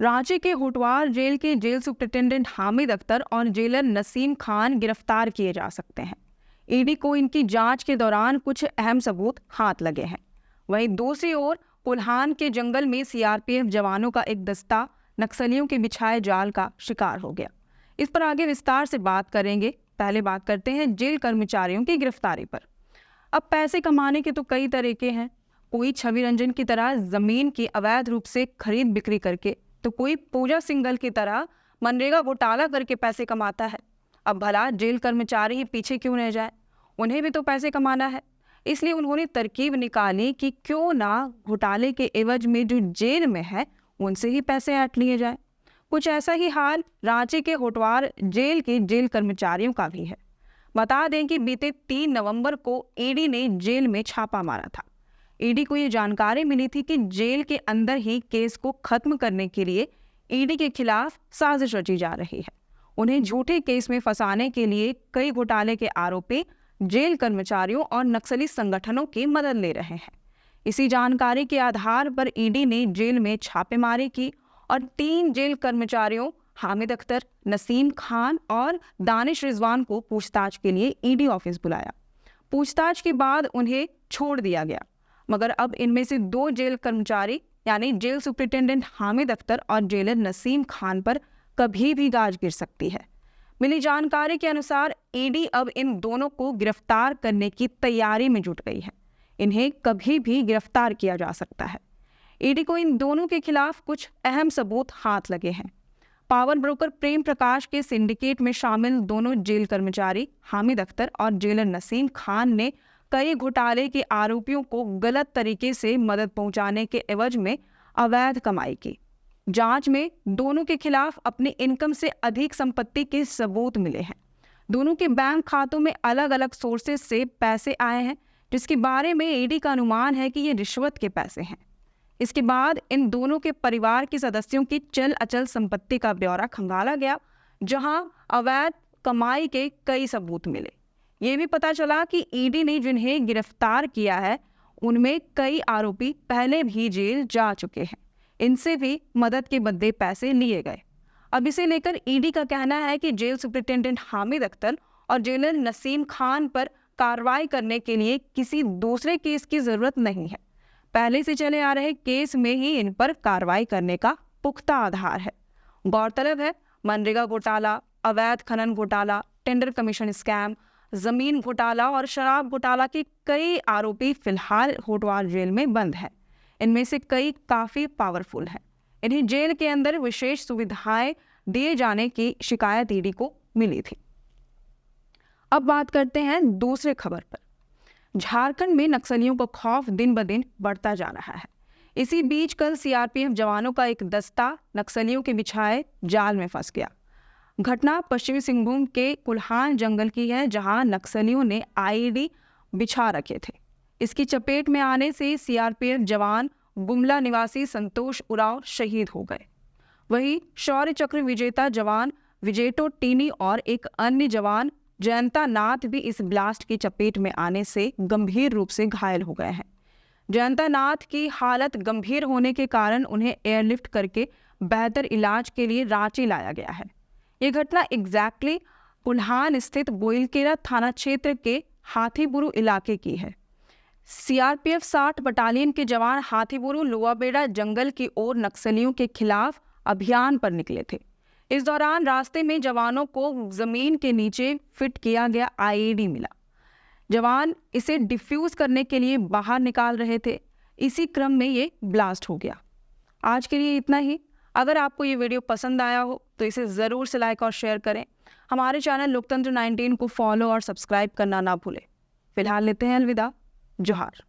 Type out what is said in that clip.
रांची के होटवार जेल के jail superintendent Hamid Akhtar और जेलर नसीम खान गिरफ्तार किए जा सकते हैं। ईडी को इनकी जांच के दौरान कुछ अहम सबूत हाथ लगे हैं। वहीं दूसरी ओर पुल्हान के जंगल में सीआरपीएफ जवानों का एक दस्ता नक्सलियों के बिछाए जाल का शिकार हो गया। इस पर आगे विस्तार से बात करेंगे। पहले बात करते हैं जेल कर्मचारियों की गिरफ्तारी पर। अब पैसे कमाने के तो कई तरीके हैं। कोई छवि रंजन की तरह जमीन की अवैध रूप से खरीद बिक्री करके, तो कोई पूजा सिंघल की तरह मनरेगा घोटाला करके पैसे कमाता है। अब भला जेल कर्मचारी ही पीछे क्यों रह जाए, उन्हें भी तो पैसे कमाना है। इसलिए उन्होंने तरकीब निकाली कि क्यों ना घोटाले के एवज में जो जेल में है उनसे ही पैसे ऐंठ लिए जाए। कुछ ऐसा ही हाल रांची के होटवार जेल के जेल कर्मचारियों का भी है। बता दें कि बीते 3 नवंबर को ईडी ने जेल में छापा मारा था। ईडी को ये जानकारी मिली थी कि जेल के अंदर ही केस को खत्म करने के लिए ईडी के खिलाफ साजिश रची जा रही है। उन्हें झूठे केस में फंसाने के लिए कई घोटाले के आरोपी जेल कर्मचारियों और नक्सली संगठनों की मदद ले रहे हैं। इसी जानकारी के आधार पर ईडी ने जेल में छापेमारी की और 3 जेल कर्मचारियों हामिद अख्तर, नसीम खान और दानिश रिजवान को पूछताछ के लिए ईडी ऑफिस बुलाया। पूछताछ के बाद उन्हें छोड़ दिया गया, मगर अब इनमें से 2 जेल कर्मचारी यानी जेल सुपरिटेंडेंट हामिद अख्तर और जेलर नसीम खान पर कभी भी गाज गिर सकती है। मिली जानकारी के अनुसार ईडी अब इन दोनों को गिरफ्तार करने की तैयारी में जुट गई है। इन्हें कभी भी गिरफ्तार किया जा सकता है। ईडी को इन दोनों के खिलाफ कुछ अहम सबूत हाथ लगे हैं। पावर ब्रोकर प्रेम प्रकाश के सिंडिकेट में शामिल दोनों जेल कर्मचारी हामिद अख्तर और जेलर नसीम खान ने कई घोटाले के आरोपियों को गलत तरीके से मदद पहुंचाने के एवज में अवैध कमाई की। जांच में दोनों के खिलाफ अपनी इनकम से अधिक संपत्ति के सबूत मिले हैं। दोनों के बैंक खातों में अलग अलग सोर्सेज से पैसे आए हैं, जिसके बारे में ईडी का अनुमान है कि ये रिश्वत के पैसे हैं। इसके बाद इन दोनों के परिवार के सदस्यों की चल अचल संपत्ति का ब्यौरा खंगाला गया, जहां अवैध कमाई के कई सबूत मिले। ये भी पता चला कि ईडी ने जिन्हें गिरफ्तार किया है उनमें कई आरोपी पहले भी जेल जा चुके हैं। इनसे भी मदद के बदले पैसे लिए गए। अब इसे लेकर ईडी का कहना है कि जेल सुपरिटेंडेंट हामिद अख्तर और जेलर नसीम खान पर कार्रवाई करने के लिए किसी दूसरे केस की जरूरत नहीं है। पहले से चले आ रहे केस में ही इन पर कार्रवाई करने का पुख्ता आधार है। गौरतलब है, मनरेगा घोटाला, अवैध खनन घोटाला, टेंडर कमीशन स्कैम, जमीन घोटाला और शराब घोटाला के कई आरोपी फिलहाल होटवार जेल में बंद हैं। इनमें से कई काफी पावरफुल हैं। इन्हें जेल के अंदर विशेष सुविधाएं दिए जाने की शिकायत ईडी को मिली थी। अब बात करते हैं दूसरे खबर पर। झारखंड में नक्सलियों का खौफ दिन ब दिन बढ़ता जा रहा है। इसी बीच कल सीआरपीएफ जवानों का एक दस्ता नक्सलियों के बिछाए जाल में फंस गया। घटना पश्चिमी सिंहभूम के कुल्हान जंगल की है, जहां नक्सलियों ने आईईडी बिछा रखे थे। इसकी चपेट में आने से सीआरपीएफ जवान गुमला निवासी संतोष उरांव शहीद हो गए। वहीं शौर्य चक्र विजेता जवान विजेटो टीनी और एक अन्य जवान जयंता नाथ भी इस ब्लास्ट की चपेट में आने से गंभीर रूप से घायल हो गए हैं। जयंता नाथ की हालत गंभीर होने के कारण उन्हें एयरलिफ्ट करके बेहतर इलाज के लिए रांची लाया गया है। ये घटना एग्जैक्टली कुल्हान स्थित बोइलकेरा थाना क्षेत्र के हाथीबुरु इलाके की है। सीआरपीएफ 60 बटालियन के जवान हाथीबुरु लोआबेड़ा जंगल की ओर नक्सलियों के खिलाफ अभियान पर निकले थे। इस दौरान रास्ते में जवानों को जमीन के नीचे फिट किया गया आईईडी मिला। जवान इसे डिफ्यूज करने के लिए बाहर निकाल रहे थे। इसी क्रम में ये ब्लास्ट हो गया। आज के लिए इतना ही। अगर आपको ये वीडियो पसंद आया हो तो इसे ज़रूर से लाइक और शेयर करें। हमारे चैनल लोकतंत्र 19 को फॉलो और सब्सक्राइब करना ना भूलें। फिलहाल लेते हैं अलविदा। जोहार।